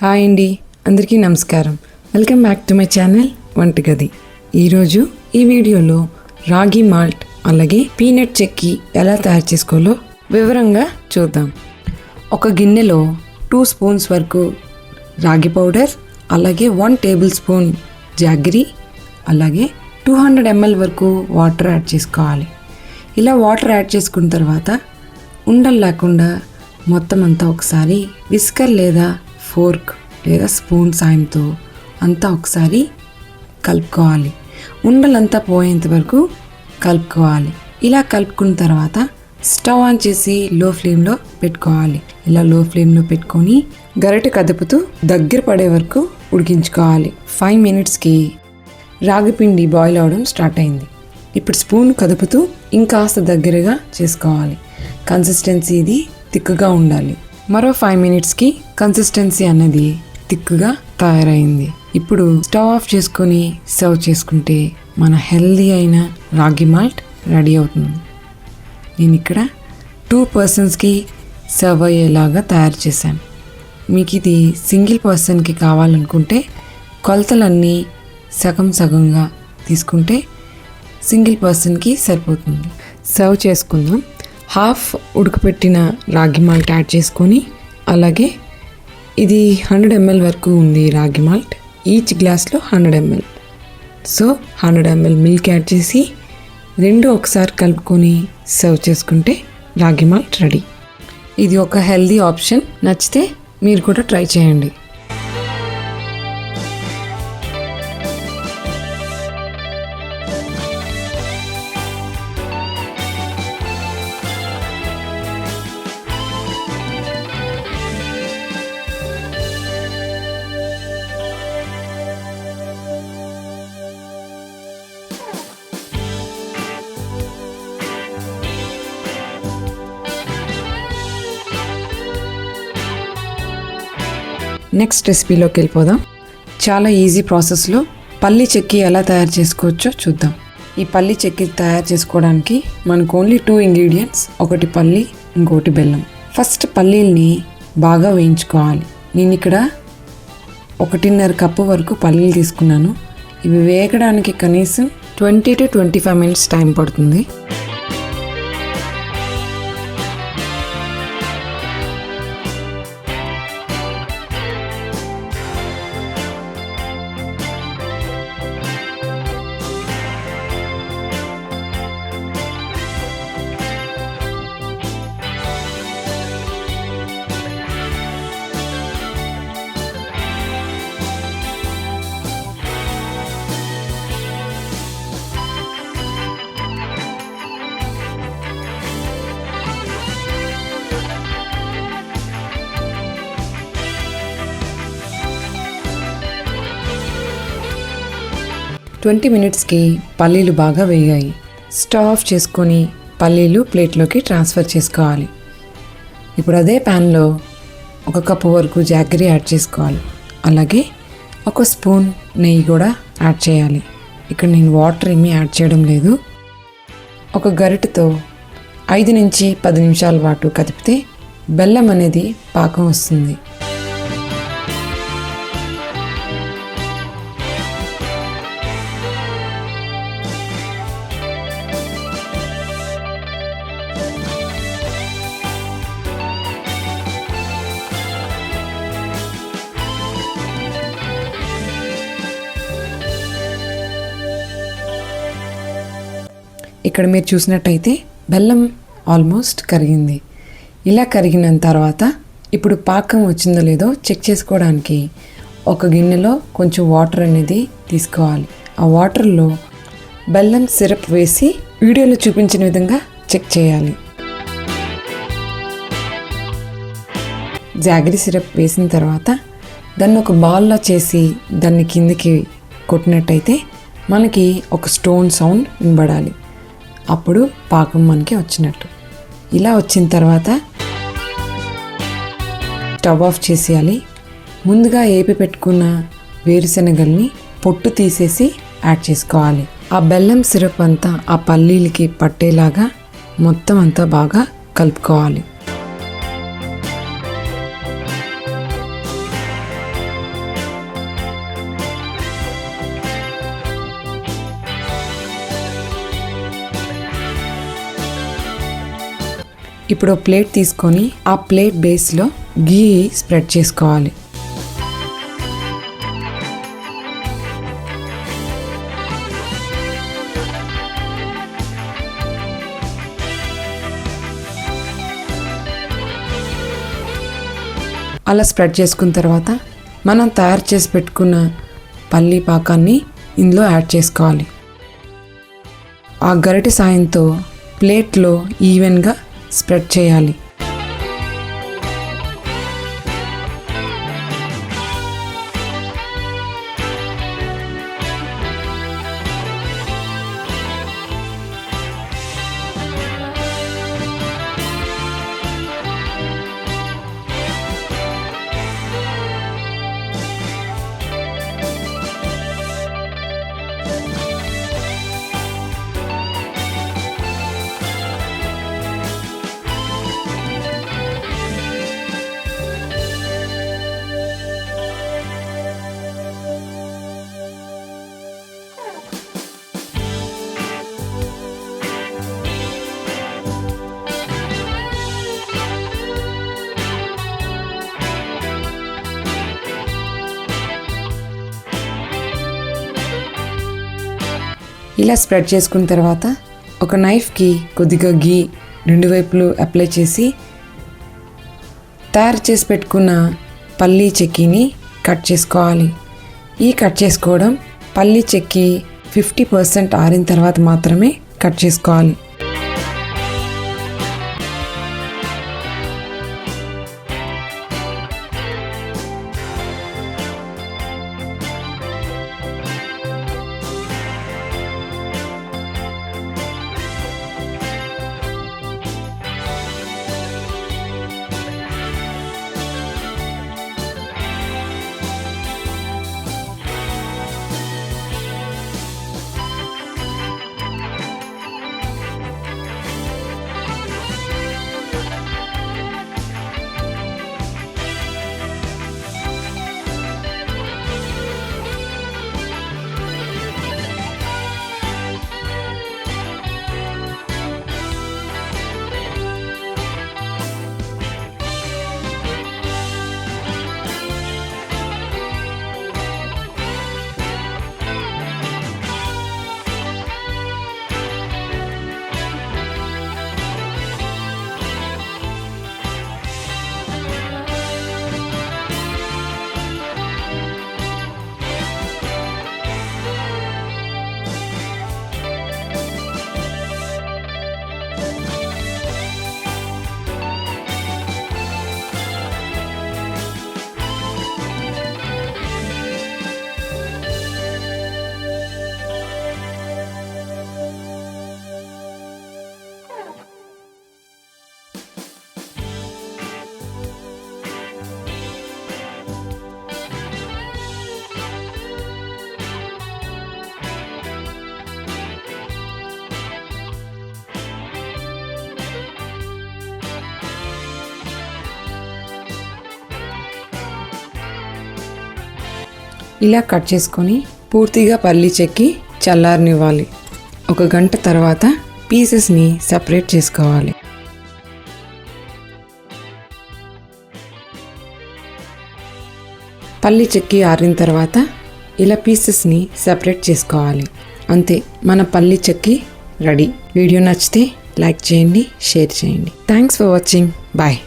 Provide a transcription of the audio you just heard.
Hi అండి, అందరికీ నమస్కారం. Welcome back to my channel వంటగది. ఈరోజు ఈ వీడియోలో రాగి మాల్ట్ అలాగే పీనట్ చెక్కీ ఎలా తయారు చేసుకోవాలో వివరంగా చూద్దాం. ఒక గిన్నెలో 2 స్పూన్స్ వరకు రాగి పౌడర్, అలాగే 1 టేబుల్ స్పూన్ జాగరీ, అలాగే 200 ml వరకు వాటర్ యాడ్ చేసుకోవాలి. ఇలా వాటర్ యాడ్ చేసుకున్న తర్వాత ఉండలు లేకుండా మొత్తం అంతా ఒకసారి విస్కర్ లేదా ఫోర్క్ లేదా స్పూన్ సాయంతో అంతా ఒకసారి కలుపుకోవాలి. ఉండలంతా పోయేంత వరకు కలుపుకోవాలి. ఇలా కలుపుకున్న తర్వాత స్టవ్ ఆన్ చేసి లో ఫ్లేమ్లో పెట్టుకోవాలి. ఇలా లో ఫ్లేమ్లో పెట్టుకొని గరిటె కదుపుతూ దగ్గర పడే వరకు ఉడికించుకోవాలి. 5 minutesకి రాగిపిండి బాయిల్ అవడం స్టార్ట్ అయింది. ఇప్పుడు స్పూన్ కదుపుతూ ఇంకాస్త దగ్గరగా చేసుకోవాలి. కన్సిస్టెన్సీ ఇది తిక్కుగా ఉండాలి. మరో 5 minutesకి కన్సిస్టెన్సీ అనేది తిక్కుగా తయారైంది. ఇప్పుడు స్టవ్ ఆఫ్ చేసుకొని సర్వ్ చేసుకుంటే మన హెల్దీ అయిన రాగి మాల్ట్ రెడీ అవుతుంది. నేను ఇక్కడ 2 personsకి సర్వ్ అయ్యేలాగా తయారు చేశాను. మీకు ఇది సింగిల్ పర్సన్కి కావాలనుకుంటే కొలతలన్నీ సగం సగంగా తీసుకుంటే సింగిల్ పర్సన్కి సరిపోతుంది. సర్వ్ చేసుకుందాం. హాఫ్ ఉడకపెట్టిన రాగి మాల్ట్ యాడ్ చేసుకొని, అలాగే ఇది 100 ml వరకు ఉంది రాగి మాల్ట్. ఈచ్ గ్లాస్లో 100 ml. So 100 ml milk add చేసి రెండు ఒకసారి కలుపుకొని సర్వ్ చేసుకుంటే రాగి మాల్ట్ రెడీ. ఇది ఒక హెల్దీ ఆప్షన్. నచ్చితే మీరు కూడా ట్రై చేయండి. నెక్స్ట్ రెసిపీలోకి వెళ్ళిపోదాం. చాలా ఈజీ ప్రాసెస్లో పల్లి చెక్కీ ఎలా తయారు చేసుకోవచ్చో చూద్దాం. ఈ పల్లి చెక్కీ తయారు చేసుకోవడానికి మనకు ఓన్లీ 2 ingredients. ఒకటి పల్లి, ఇంకోటి బెల్లం. ఫస్ట్ పల్లీల్ని బాగా వేయించుకోవాలి. నేను ఇక్కడ 1.5 కప్పు వరకు పల్లీలు తీసుకున్నాను. ఇవి వేగడానికి కనీసం 20 to 25 minutes టైం పడుతుంది. ట్వంటీ మినిట్స్కి పల్లీలు బాగా వేగాయి. స్టవ్ ఆఫ్ చేసుకొని పల్లీలు ప్లేట్లోకి ట్రాన్స్ఫర్ చేసుకోవాలి. ఇప్పుడు అదే ప్యాన్లో 1 కప్పు వరకు జాగరీ యాడ్ చేసుకోవాలి. అలాగే 1 స్పూన్ నెయ్యి కూడా యాడ్ చేయాలి. ఇక్కడ నేను వాటర్ ఏమీ యాడ్ చేయడం లేదు. ఒక గరిటెతో 5 నుంచి 10 నిమిషాల పాటు కదిపితే బెల్లం అనేది పాకం వస్తుంది. ఇక్కడ మీరు చూసినట్టయితే బెల్లం ఆల్మోస్ట్ కరిగింది. ఇలా కరిగిన తర్వాత ఇప్పుడు పాకం వచ్చిందో లేదో చెక్ చేసుకోవడానికి ఒక గిన్నెలో కొంచెం వాటర్ అనేది తీసుకోవాలి. ఆ వాటర్లో బెల్లం సిరప్ వేసి వీడియోలో చూపించిన విధంగా చెక్ చేయాలి. జాగరీ సిరప్ వేసిన తర్వాత దాన్ని ఒక బాల్లో చేసి దాన్ని కిందకి కొట్టినట్టయితే మనకి ఒక స్టోన్ సౌండ్ వినబడాలి. అప్పుడు పాకం మనకి వచ్చినట్టు. ఇలా వచ్చిన తర్వాత స్టవ్ ఆఫ్ చేసేయాలి. ముందుగా ఏపి పెట్టుకున్న వేరుశనగల్ని పొట్టు తీసేసి యాడ్ చేసుకోవాలి. ఆ బెల్లం సిరప్ అంతా ఆ పల్లీలకి పట్టేలాగా మొత్తం అంతా బాగా కలుపుకోవాలి. ఇప్పుడు ఒక ప్లేట్ తీసుకొని ఆ ప్లేట్ బేస్లో గీ స్ప్రెడ్ చేసుకోవాలి. అలా స్ప్రెడ్ చేసుకున్న తర్వాత మనం తయారు చేసి పెట్టుకున్న పల్లీ పాకాన్ని ఇందులో యాడ్ చేసుకోవాలి. ఆ గరిటె సాయంతో ప్లేట్లో ఈవెన్గా స్ప్రెడ్ చేయాలి. ఇలా స్ప్రెడ్ చేసుకున్న తర్వాత ఒక నైఫ్కి కొద్దిగా గీ రెండు వైపులు అప్లై చేసి తయారు చేసి పెట్టుకున్న పల్లీ చెక్కీని కట్ చేసుకోవాలి. ఈ కట్ చేసుకోవడం పల్లీ చెక్కీ 50% ఆరిన తర్వాత మాత్రమే కట్ చేసుకోవాలి. ఇలా కట్ చేసుకొని పూర్తిగా పల్లీ చెక్కి చల్లారనివ్వాలి. 1 గంట తర్వాత పీసెస్ని సపరేట్ చేసుకోవాలి. పల్లీ చెక్కి ఆరిన తర్వాత ఇలా పీసెస్ని సపరేట్ చేసుకోవాలి. అంతే, మన పల్లీ చెక్కి రెడీ. వీడియో నచ్చితే లైక్ చేయండి, షేర్ చేయండి. Thanks for watching. బాయ్.